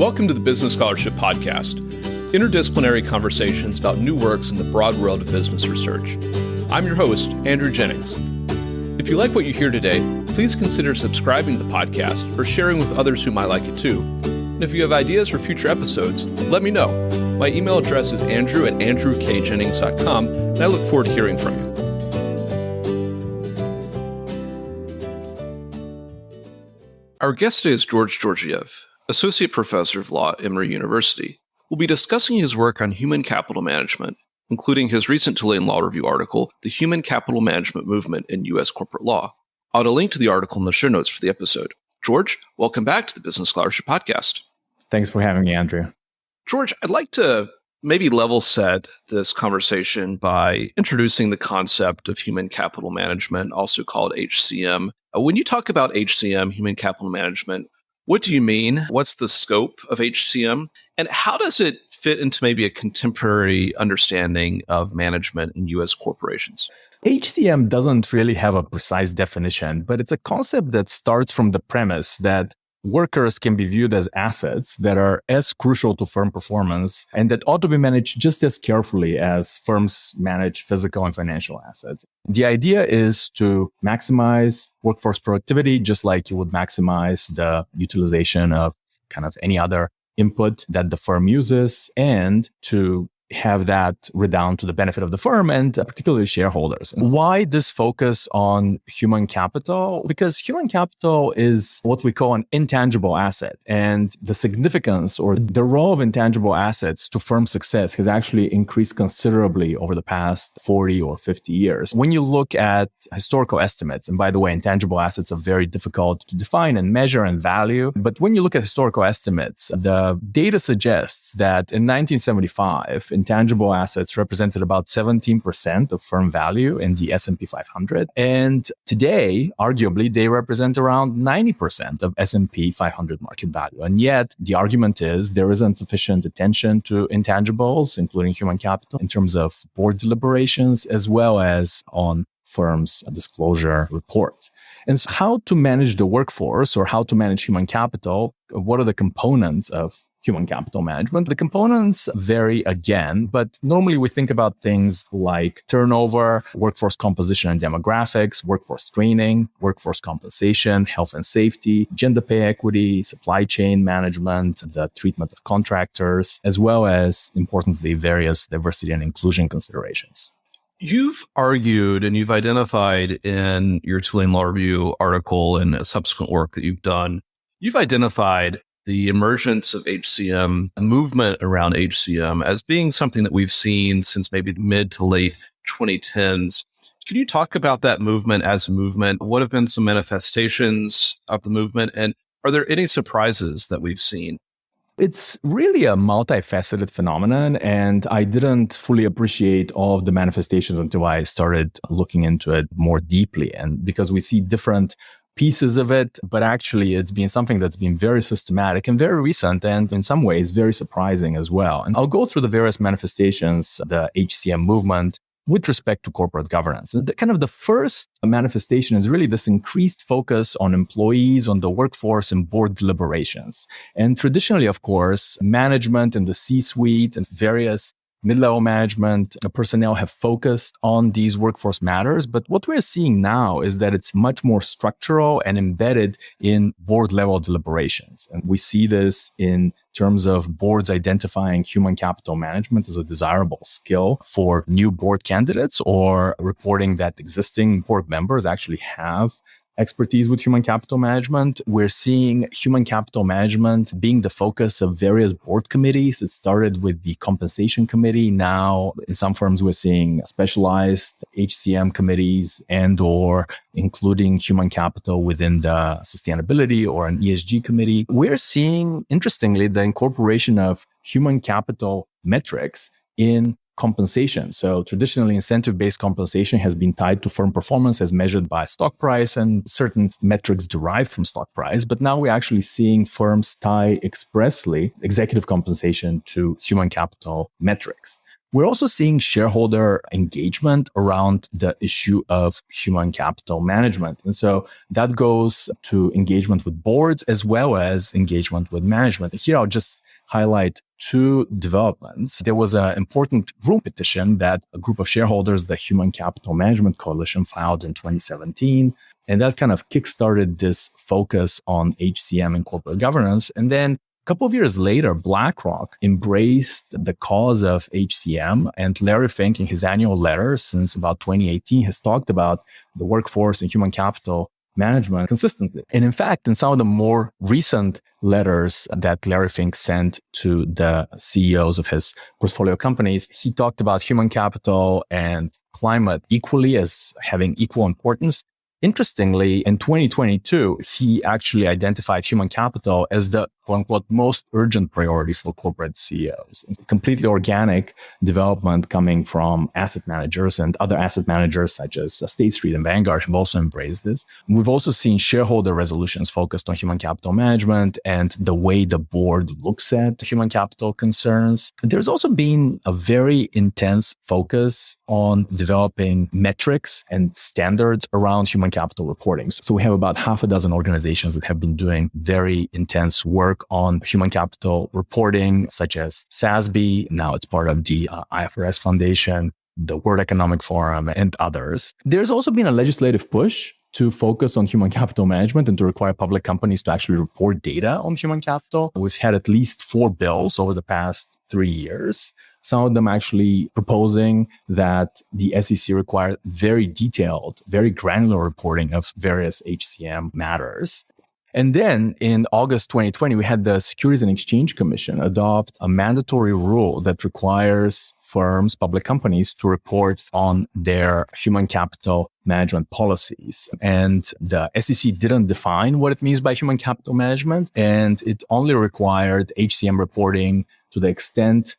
Welcome to the Business Scholarship Podcast, interdisciplinary conversations about new works in the broad world of business research. I'm your host, Andrew Jennings. If you like what you hear today, please consider subscribing to the podcast or sharing with others who might like it too. And if you have ideas for future episodes, let me know. My email address is andrew@andrewkjennings.com, and I look forward to hearing from you. Our guest today is Georgiev, Associate Professor of Law at Emory University. We'll be discussing his work on human capital management, including his recent Tulane Law Review article, The Human Capital Management Movement in U.S. Corporate Law. I'll add a link to the article in the show notes for the episode. George, welcome back to the Business Scholarship Podcast. Thanks for having me, Andrew. George, I'd like to maybe level set this conversation by introducing the concept of human capital management, also called HCM. When you talk about HCM, human capital management, what do you mean? What's the scope of HCM? And how does it fit into maybe a contemporary understanding of management in U.S. corporations? HCM doesn't really have a precise definition, but it's a concept that starts from the premise that workers can be viewed as assets that are as crucial to firm performance and that ought to be managed just as carefully as firms manage physical and financial assets. The idea is to maximize workforce productivity, just like you would maximize the utilization of kind of any other input that the firm uses, and to have that redound to the benefit of the firm and particularly shareholders. Why this focus on human capital? Because human capital is what we call an intangible asset. And the significance or the role of intangible assets to firm success has actually increased considerably over the past 40 or 50 years. When you look at historical estimates, and by the way, intangible assets are very difficult to define and measure and value. But when you look at historical estimates, the data suggests that in 1975, intangible assets represented about 17% of firm value in the S&P 500. And today, arguably, they represent around 90% of S&P 500 market value. And yet, the argument is there isn't sufficient attention to intangibles, including human capital, in terms of board deliberations, as well as on firms' disclosure reports. And so how to manage the workforce or how to manage human capital, what are the components of human capital management? The components vary again, but normally we think about things like turnover, workforce composition and demographics, workforce training, workforce compensation, health and safety, gender pay equity, supply chain management, the treatment of contractors, as well as, importantly, various diversity and inclusion considerations. You've argued and you've identified in your Tulane Law Review article and a subsequent work that you've done, you've identified the emergence of HCM, a movement around HCM as being something that we've seen since maybe the mid to late 2010s. Can you talk about that movement as a movement? What have been some manifestations of the movement? And are there any surprises that we've seen? It's really a multifaceted phenomenon, and I didn't fully appreciate all of the manifestations until I started looking into it more deeply. And because we see different pieces of it, but actually it's been something that's been very systematic and very recent, and in some ways very surprising as well. And I'll go through the various manifestations of the HCM movement with respect to corporate governance. The first manifestation is really this increased focus on employees, on the workforce and board deliberations. And traditionally, of course, management and the C-suite and various mid-level management personnel have focused on these workforce matters. But what we're seeing now is that it's much more structural and embedded in board-level deliberations. And we see this in terms of boards identifying human capital management as a desirable skill for new board candidates, or reporting that existing board members actually have expertise with human capital management. We're seeing human capital management being the focus of various board committees. It started with the compensation committee. Now, in some firms, we're seeing specialized HCM committees and or including human capital within the sustainability or an ESG committee. We're seeing, interestingly, the incorporation of human capital metrics in compensation. So traditionally, incentive-based compensation has been tied to firm performance as measured by stock price and certain metrics derived from stock price. But now we're actually seeing firms tie expressly executive compensation to human capital metrics. We're also seeing shareholder engagement around the issue of human capital management. And so that goes to engagement with boards as well as engagement with management. Here, I'll just highlight two developments. There was an important group petition that a group of shareholders, the Human Capital Management Coalition, filed in 2017. And that kind of kickstarted this focus on HCM and corporate governance. And then a couple of years later, BlackRock embraced the cause of HCM, and Larry Fink, in his annual letter since about 2018, has talked about the workforce and human capital management consistently. And in fact, in some of the more recent letters that Larry Fink sent to the CEOs of his portfolio companies, he talked about human capital and climate equally as having equal importance. Interestingly, in 2022, he actually identified human capital as the quote-unquote most urgent priorities for corporate CEOs. It's completely organic development coming from asset managers, and other asset managers such as State Street and Vanguard have also embraced this. We've also seen shareholder resolutions focused on human capital management and the way the board looks at human capital concerns. There's also been a very intense focus on developing metrics and standards around human capital reporting. So we have about half a dozen organizations that have been doing very intense work on human capital reporting, such as SASB. Now it's part of the IFRS Foundation, the World Economic Forum, and others. There's also been a legislative push to focus on human capital management and to require public companies to actually report data on human capital. We've had at least 4 bills over the past 3 years. Some of them actually proposing that the SEC require very detailed, very granular reporting of various HCM matters. And then in August 2020, we had the Securities and Exchange Commission adopt a mandatory rule that requires firms, public companies, to report on their human capital management policies. And the SEC didn't define what it means by human capital management, and it only required HCM reporting to the extent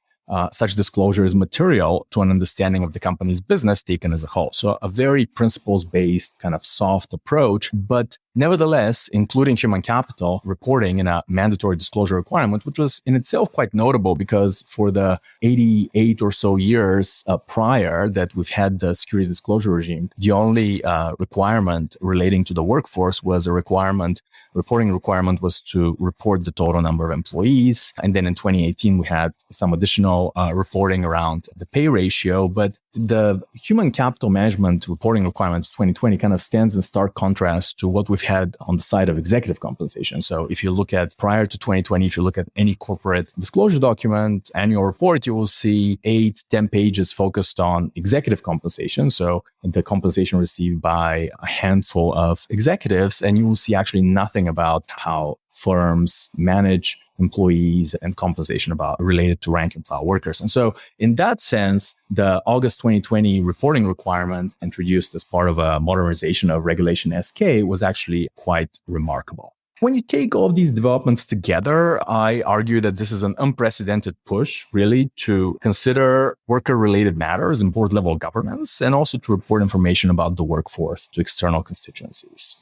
such disclosure is material to an understanding of the company's business taken as a whole. So a very principles-based kind of soft approach, but nevertheless, including human capital reporting in a mandatory disclosure requirement, which was in itself quite notable because for the 88 or so years prior that we've had the securities disclosure regime, the only requirement relating to the workforce was a reporting requirement was to report the total number of employees. And then in 2018, we had some additional reporting around the pay ratio. But the human capital management reporting requirements 2020 kind of stands in stark contrast to what we've had on the side of executive compensation. So if you look at prior to 2020, if you look at any corporate disclosure document, annual report, you will see 8-10 pages focused on executive compensation. So the compensation received by a handful of executives, and you will see actually nothing about how firms manage employees and compensation about related to rank and file workers. And so in that sense, the August 2020 reporting requirement introduced as part of a modernization of Regulation SK was actually quite remarkable. When you take all of these developments together, I argue that this is an unprecedented push, really, to consider worker-related matters in board-level governance and also to report information about the workforce to external constituencies.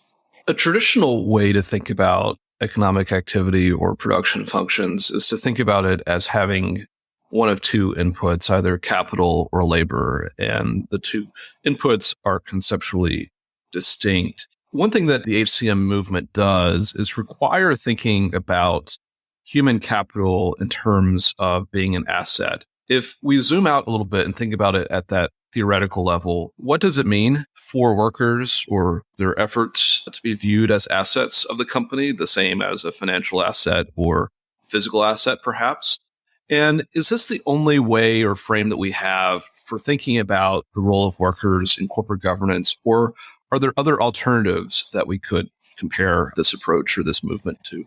A traditional way to think about economic activity or production functions is to think about it as having one of two inputs, either capital or labor, and the two inputs are conceptually distinct. One thing that the HCM movement does is require thinking about human capital in terms of being an asset. If we zoom out a little bit and think about it at that theoretical level, what does it mean for workers or their efforts to be viewed as assets of the company, the same as a financial asset or physical asset, perhaps? And is this the only way or frame that we have for thinking about the role of workers in corporate governance, or are there other alternatives that we could compare this approach or this movement to?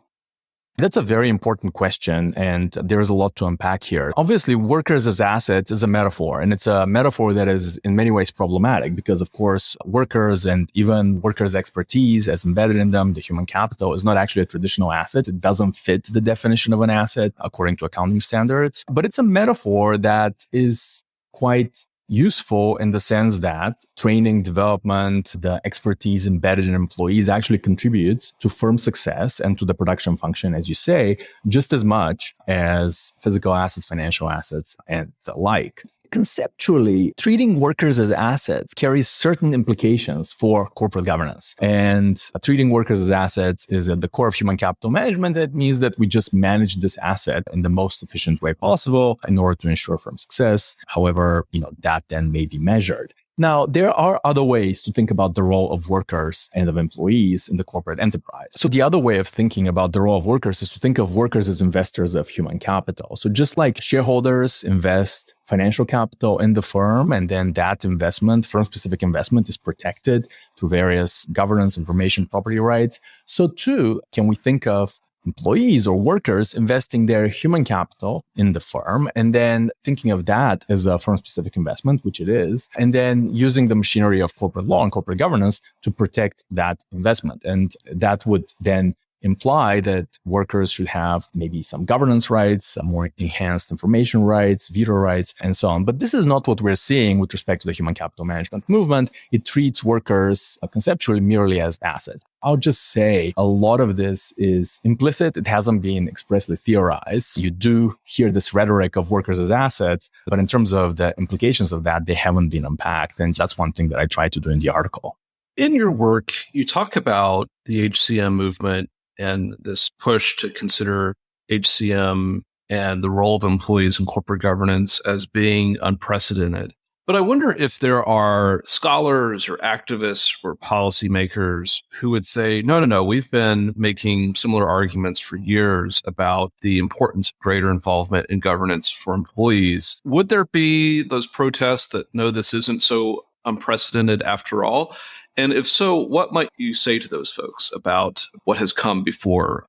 That's a very important question, and there is a lot to unpack here. Obviously, workers as assets is a metaphor, and it's a metaphor that is in many ways problematic because, of course, workers and even workers' expertise as embedded in them, the human capital, is not actually a traditional asset. It doesn't fit the definition of an asset according to accounting standards, but it's a metaphor that is quite useful in the sense that training, development, the expertise embedded in employees actually contributes to firm success and to the production function, as you say, just as much as physical assets, financial assets, and the like. conceptually, treating workers as assets carries certain implications for corporate governance. And treating workers as assets is at the core of human capital management. That means that we just manage this asset in the most efficient way possible in order to ensure firm success. However, that then may be measured. Now, there are other ways to think about the role of workers and of employees in the corporate enterprise. So the other way of thinking about the role of workers is to think of workers as investors of human capital. So just like shareholders invest financial capital in the firm, and then that investment, firm-specific investment, is protected through various governance, information, property rights, so too can we think of employees or workers investing their human capital in the firm and then thinking of that as a firm-specific investment, which it is, and then using the machinery of corporate law and corporate governance to protect that investment. And that would then imply that workers should have maybe some governance rights, more enhanced information rights, veto rights, and so on. But this is not what we're seeing with respect to the human capital management movement. It treats workers conceptually merely as assets. I'll just say a lot of this is implicit. It hasn't been expressly theorized. You do hear this rhetoric of workers as assets, but in terms of the implications of that, they haven't been unpacked. And that's one thing that I tried to do in the article. In your work, you talk about the HCM movement and this push to consider HCM and the role of employees in corporate governance as being unprecedented. But I wonder if there are scholars or activists or policymakers who would say, no, we've been making similar arguments for years about the importance of greater involvement in governance for employees. Would there be those protests that, no, this isn't so unprecedented after all? And if so, what might you say to those folks about what has come before?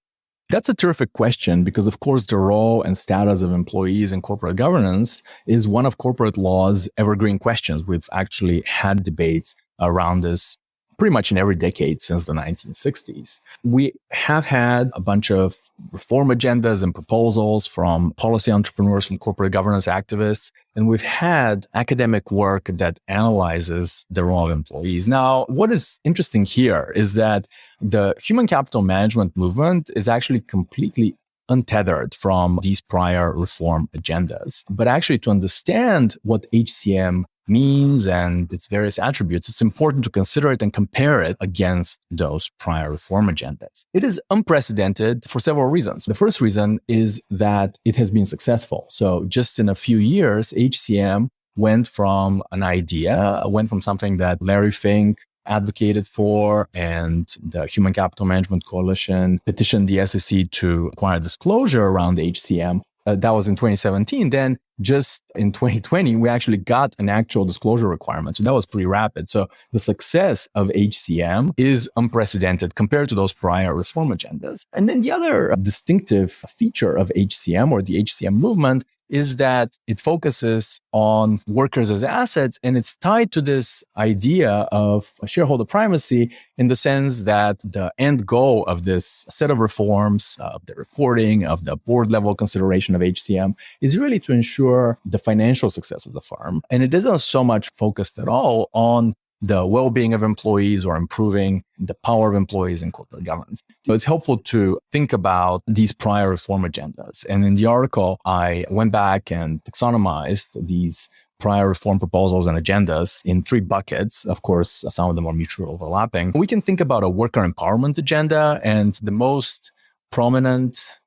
That's a terrific question because, of course, the role and status of employees in corporate governance is one of corporate law's evergreen questions. We've actually had debates around this pretty much in every decade since the 1960s. We have had a bunch of reform agendas and proposals from policy entrepreneurs, from corporate governance activists, and we've had academic work that analyzes the role of employees. Now, what is interesting here is that the human capital management movement is actually completely untethered from these prior reform agendas. But actually, to understand what HCM means and its various attributes, it's important to consider it and compare it against those prior reform agendas. It is unprecedented for several reasons. The first reason is that it has been successful. So just in a few years, HCM went from an idea, went from something that Larry Fink advocated for and the Human Capital Management Coalition petitioned the SEC to require disclosure around HCM. That was in 2017. Then just in 2020, we actually got an actual disclosure requirement. So that was pretty rapid. So the success of HCM is unprecedented compared to those prior reform agendas. And then the other distinctive feature of HCM or the HCM movement is that it focuses on workers as assets, and it's tied to this idea of shareholder primacy in the sense that the end goal of this set of reforms, of the reporting, of the board level consideration of HCM is really to ensure the financial success of the firm. And it isn't so much focused at all on the well-being of employees or improving the power of employees in corporate governance. So it's helpful to think about these prior reform agendas. And in the article, I went back and taxonomized these prior reform proposals and agendas in three buckets. Of course, some of them are mutually overlapping. We can think about a worker empowerment agenda, and the most prominent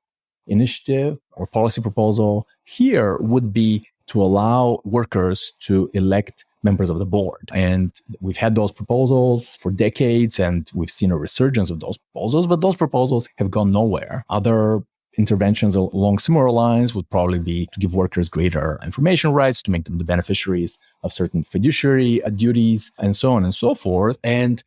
initiative or policy proposal here would be to allow workers to elect members of the board. And we've had those proposals for decades, and we've seen a resurgence of those proposals, but those proposals have gone nowhere. Other interventions along similar lines would probably be to give workers greater information rights, to make them the beneficiaries of certain fiduciary duties, and so on and so forth. And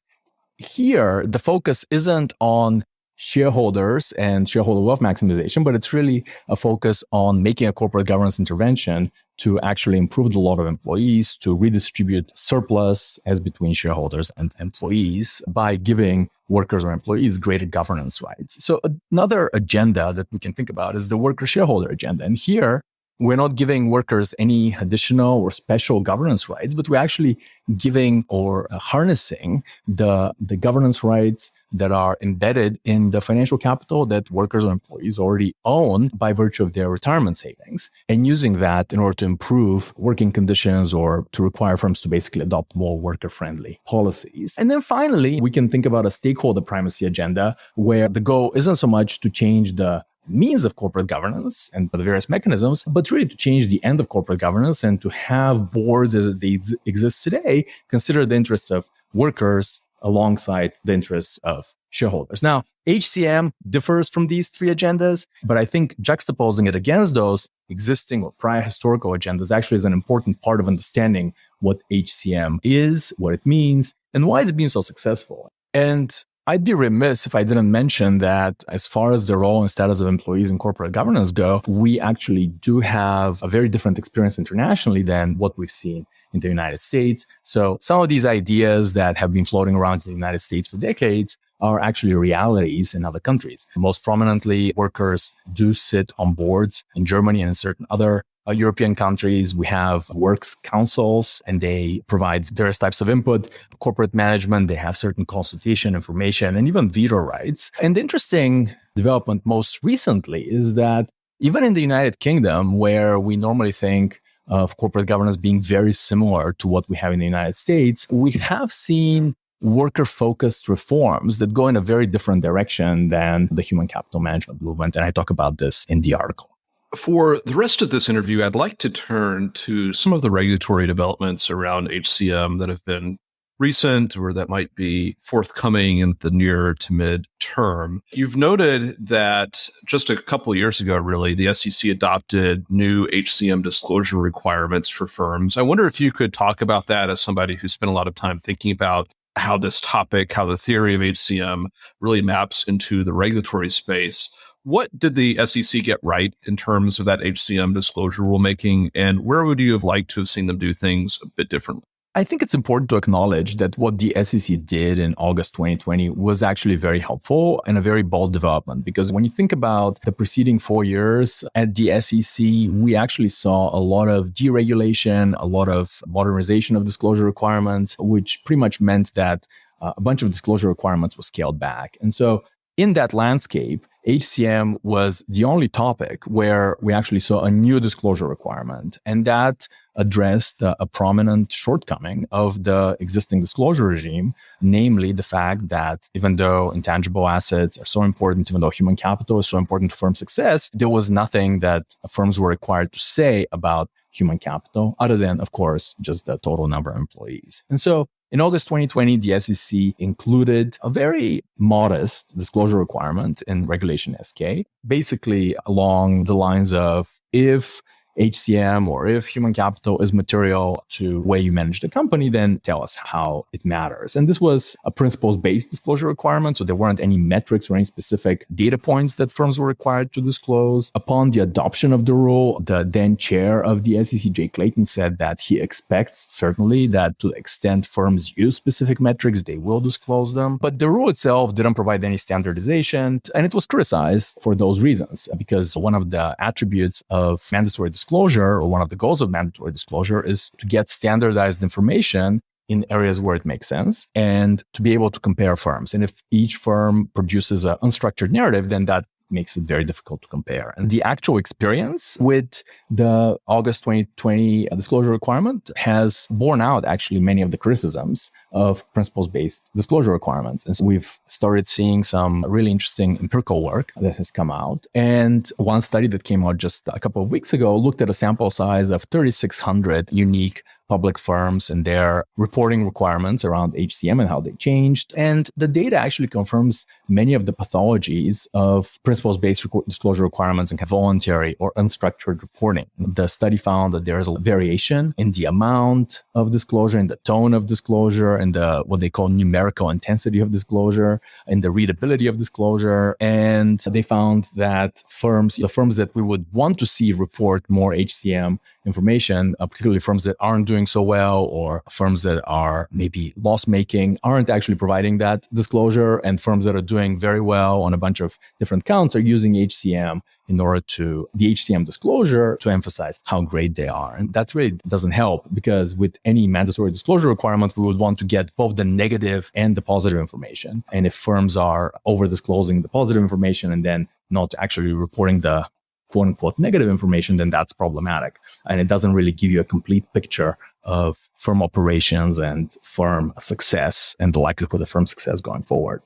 here, the focus isn't on shareholders and shareholder wealth maximization, but it's really a focus on making a corporate governance intervention to actually improve the lot of employees, to redistribute surplus as between shareholders and employees by giving workers or employees greater governance rights. So another agenda that we can think about is the worker shareholder agenda. And here we're not giving workers any additional or special governance rights, but we're actually giving or harnessing the governance rights that are embedded in the financial capital that workers or employees already own by virtue of their retirement savings, and using that in order to improve working conditions or to require firms to basically adopt more worker-friendly policies. And then finally, we can think about a stakeholder primacy agenda where the goal isn't so much to change the means of corporate governance and the various mechanisms, but really to change the end of corporate governance and to have boards as they exist today consider the interests of workers alongside the interests of shareholders. Now, HCM differs from these three agendas, but I think juxtaposing it against those existing or prior historical agendas actually is an important part of understanding what HCM is, what it means, and why it's been so successful. And I'd be remiss if I didn't mention that as far as the role and status of employees in corporate governance go, we actually do have a very different experience internationally than what we've seen in the United States. So some of these ideas that have been floating around in the United States for decades are actually realities in other countries. Most prominently, workers do sit on boards in Germany and in certain other European countries. We have works councils and they provide various types of input. Corporate management, they have certain consultation information and even veto rights. And the interesting development most recently is that even in the United Kingdom, where we normally think of corporate governance being very similar to what we have in the United States, we have seen worker-focused reforms that go in a very different direction than the human capital management movement. And I talk about this in the article. For the rest of this interview, I'd like to turn to some of the regulatory developments around HCM that have been recent or that might be forthcoming in the near to mid-term. You've noted that just a couple of years ago, really, the SEC adopted new HCM disclosure requirements for firms. I wonder if you could talk about that as somebody who spent a lot of time thinking about how this topic, how the theory of HCM really maps into the regulatory space. What did the SEC get right in terms of that HCM disclosure rulemaking, and where would you have liked to have seen them do things a bit differently? I think it's important to acknowledge that what the SEC did in August 2020 was actually very helpful and a very bold development, because when you think about the preceding 4 years at the SEC, we actually saw a lot of deregulation, a lot of modernization of disclosure requirements, which pretty much meant that a bunch of disclosure requirements were scaled back. And so in that landscape, HCM was the only topic where we actually saw a new disclosure requirement, and that addressed a prominent shortcoming of the existing disclosure regime, namely the fact that even though intangible assets are so important, even though human capital is so important to firm success, there was nothing that firms were required to say about human capital other than, of course, just the total number of employees. And so in August 2020, the SEC included a very modest disclosure requirement in Regulation SK, basically along the lines of if HCM or if human capital is material to the way you manage the company, then tell us how it matters. And this was a principles-based disclosure requirement, so there weren't any metrics or any specific data points that firms were required to disclose. Upon the adoption of the rule, the then chair of the SEC, Jay Clayton, said that he expects certainly that to the extent firms use specific metrics, they will disclose them. But the rule itself didn't provide any standardization, and it was criticized for those reasons, because one of the attributes of mandatory disclosure, or one of the goals of mandatory disclosure, is to get standardized information in areas where it makes sense and to be able to compare firms. And if each firm produces an unstructured narrative, then that makes it very difficult to compare. And the actual experience with the August 2020 disclosure requirement has borne out actually many of the criticisms of principles-based disclosure requirements. And so we've started seeing some really interesting empirical work that has come out. And one study that came out just a couple of weeks ago looked at a sample size of 3,600 unique public firms and their reporting requirements around HCM and how they changed. And the data actually confirms many of the pathologies of principles-based disclosure requirements and voluntary or unstructured reporting. The study found that there is a variation in the amount of disclosure, in the tone of disclosure, and the what they call numerical intensity of disclosure, and the readability of disclosure. And they found that the firms that we would want to see report more HCM information, particularly firms that aren't doing doing so well, or firms that are maybe loss-making aren't actually providing that disclosure, and firms that are doing very well on a bunch of different counts are using HCM in order to the HCM disclosure to emphasize how great they are. And that really doesn't help, because with any mandatory disclosure requirement, we would want to get both the negative and the positive information. And if firms are over disclosing the positive information and then not actually reporting the quote unquote negative information, then that's problematic. And it doesn't really give you a complete picture of firm operations and firm success and the likelihood of firm success going forward.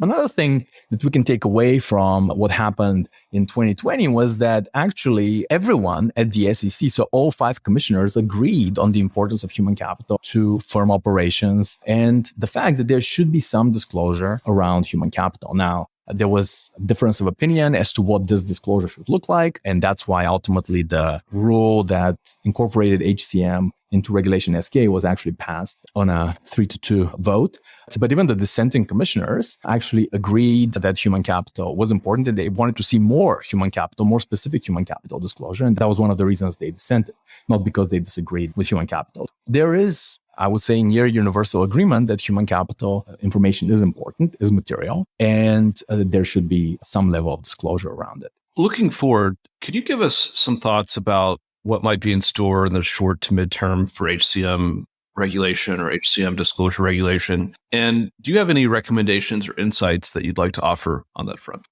Another thing that we can take away from what happened in 2020 was that actually everyone at the SEC, so all 5 commissioners, agreed on the importance of human capital to firm operations and the fact that there should be some disclosure around human capital. Now, there was a difference of opinion as to what this disclosure should look like. And that's why ultimately the rule that incorporated HCM into Regulation SK was actually passed on a 3-2 vote. But even the dissenting commissioners actually agreed that human capital was important, and they wanted to see more human capital, more specific human capital disclosure. And that was one of the reasons they dissented, not because they disagreed with human capital. There is, I would say, near universal agreement that human capital information is important, is material, and there should be some level of disclosure around it. Looking forward, could you give us some thoughts about what might be in store in the short to midterm for HCM regulation or HCM disclosure regulation? And do you have any recommendations or insights that you'd like to offer on that front?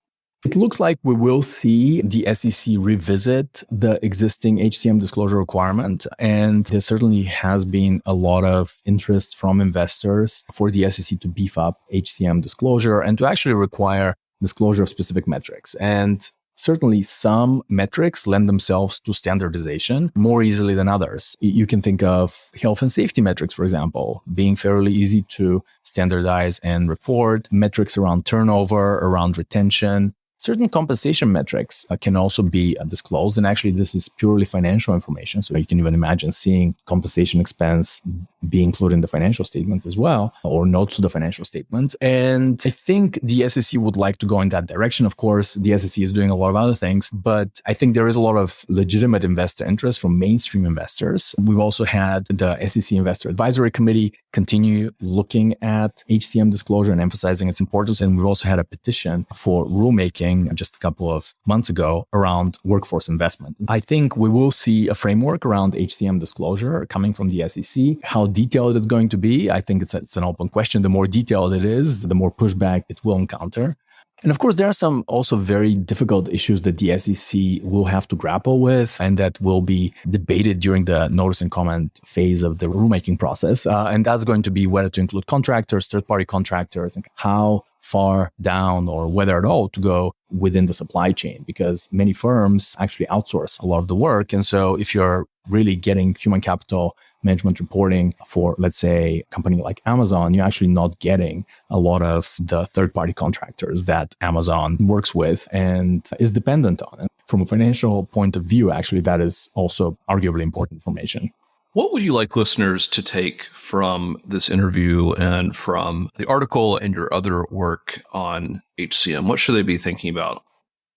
It looks like we will see the SEC revisit the existing HCM disclosure requirement. And there certainly has been a lot of interest from investors for the SEC to beef up HCM disclosure and to actually require disclosure of specific metrics. And certainly some metrics lend themselves to standardization more easily than others. You can think of health and safety metrics, for example, being fairly easy to standardize and report, metrics around turnover, around retention. Certain compensation metrics can also be disclosed. And actually, this is purely financial information. So you can even imagine seeing compensation expense be included in the financial statements as well, or notes to the financial statements. And I think the SEC would like to go in that direction. Of course, the SEC is doing a lot of other things, but I think there is a lot of legitimate investor interest from mainstream investors. We've also had the SEC Investor Advisory Committee continue looking at HCM disclosure and emphasizing its importance. And we've also had a petition for rulemaking just a couple of months ago around workforce investment. I think we will see a framework around HCM disclosure coming from the SEC. How detailed it's going to be, I think it's an open question. The more detailed it is, the more pushback it will encounter. And of course, there are some also very difficult issues that the SEC will have to grapple with and that will be debated during the notice and comment phase of the rulemaking process. And that's going to be whether to include contractors, third-party contractors, and how far down or whether at all to go within the supply chain, because many firms actually outsource a lot of the work. And so if you're really getting human capital management reporting for, let's say, a company like Amazon, you're actually not getting a lot of the third-party contractors that Amazon works with and is dependent on. And from a financial point of view, actually, that is also arguably important information. What would you like listeners to take from this interview and from the article and your other work on HCM? What should they be thinking about?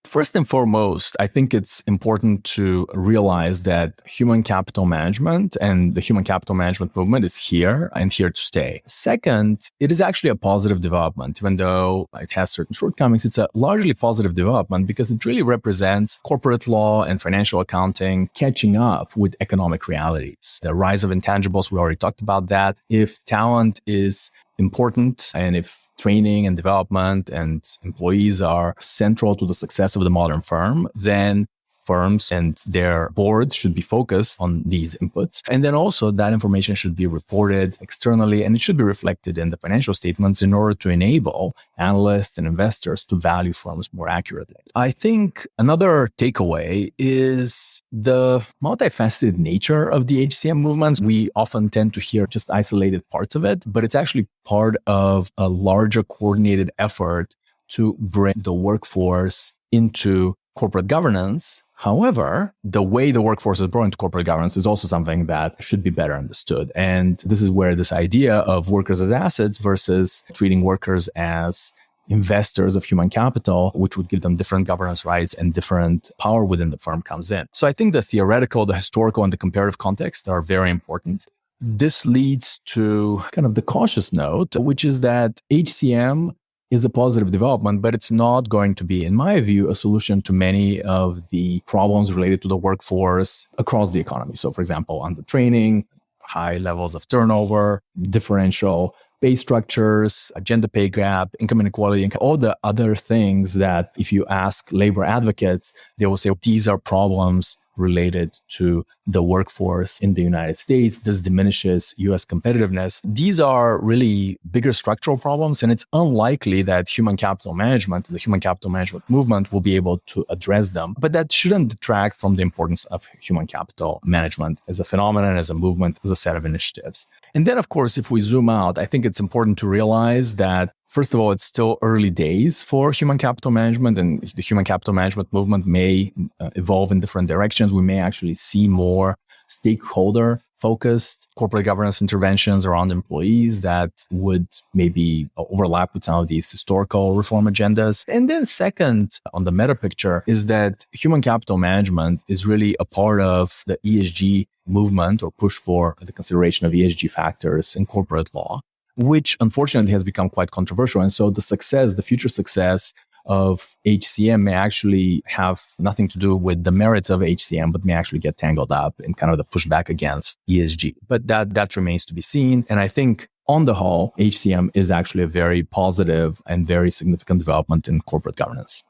First and foremost, I think it's important to realize that human capital management and the human capital management movement is here and here to stay. Second, it is actually a positive development. Even though it has certain shortcomings, it's a largely positive development because it really represents corporate law and financial accounting catching up with economic realities. The rise of intangibles, we already talked about that. If talent is important and if training and development and employees are central to the success of the modern firm, then firms and their boards should be focused on these inputs. And then also that information should be reported externally and it should be reflected in the financial statements in order to enable analysts and investors to value firms more accurately. I think another takeaway is the multifaceted nature of the HCM movements. We often tend to hear just isolated parts of it, but it's actually part of a larger coordinated effort to bring the workforce into corporate governance. However, the way the workforce is brought into corporate governance is also something that should be better understood. And this is where this idea of workers as assets versus treating workers as investors of human capital, which would give them different governance rights and different power within the firm comes in. So I think the theoretical, the historical, and the comparative context are very important. this leads to kind of the cautious note, which is that HCM is a positive development, but it's not going to be, in my view, a solution to many of the problems related to the workforce across the economy. So, for example, undertraining, high levels of turnover, differential pay structures, gender pay gap, income inequality, and all the other things that if you ask labor advocates, they will say these are problems related to the workforce in the United States. This diminishes US competitiveness. These are really bigger structural problems, and it's unlikely that human capital management, the human capital management movement, will be able to address them. But that shouldn't detract from the importance of human capital management as a phenomenon, as a movement, as a set of initiatives. And then, of course, if we zoom out, I think it's important to realize that, first of all, it's still early days for human capital management, and the human capital management movement may evolve in different directions. We may actually see more stakeholder-focused corporate governance interventions around employees that would maybe overlap with some of these historical reform agendas. And then second, on the meta picture, is that human capital management is really a part of the ESG movement, or push for the consideration of ESG factors in corporate law, which unfortunately has become quite controversial. And so the future success of HCM may actually have nothing to do with the merits of HCM, but may actually get tangled up in kind of the pushback against ESG. But that remains to be seen. And I think on the whole, HCM is actually a very positive and very significant development in corporate governance.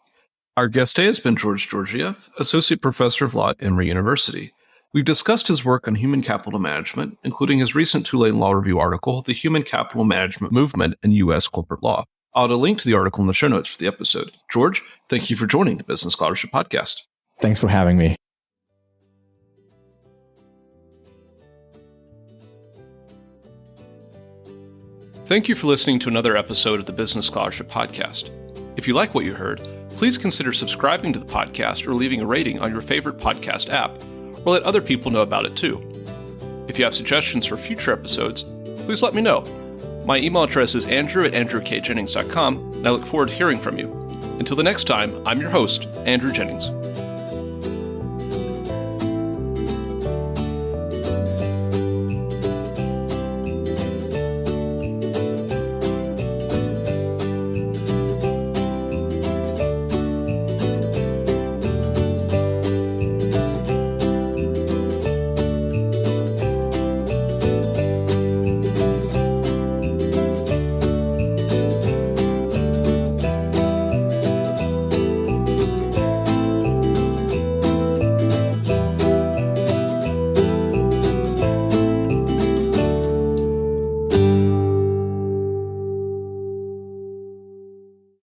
Our guest today has been Georgiev, Associate Professor of Law at Emory University. We've discussed his work on human capital management, including his recent Tulane Law Review article, The Human Capital Management Movement in U.S. Corporate Law. I'll add a link to the article in the show notes for the episode. George, thank you for joining the Business Scholarship Podcast. Thanks for having me. Thank you for listening to another episode of the Business Scholarship Podcast. If you like what you heard, please consider subscribing to the podcast or leaving a rating on your favorite podcast app, or let other people know about it too. If you have suggestions for future episodes, please let me know. My email address is andrew@andrewkjennings.com, and I look forward to hearing from you. Until the next time, I'm your host, Andrew Jennings.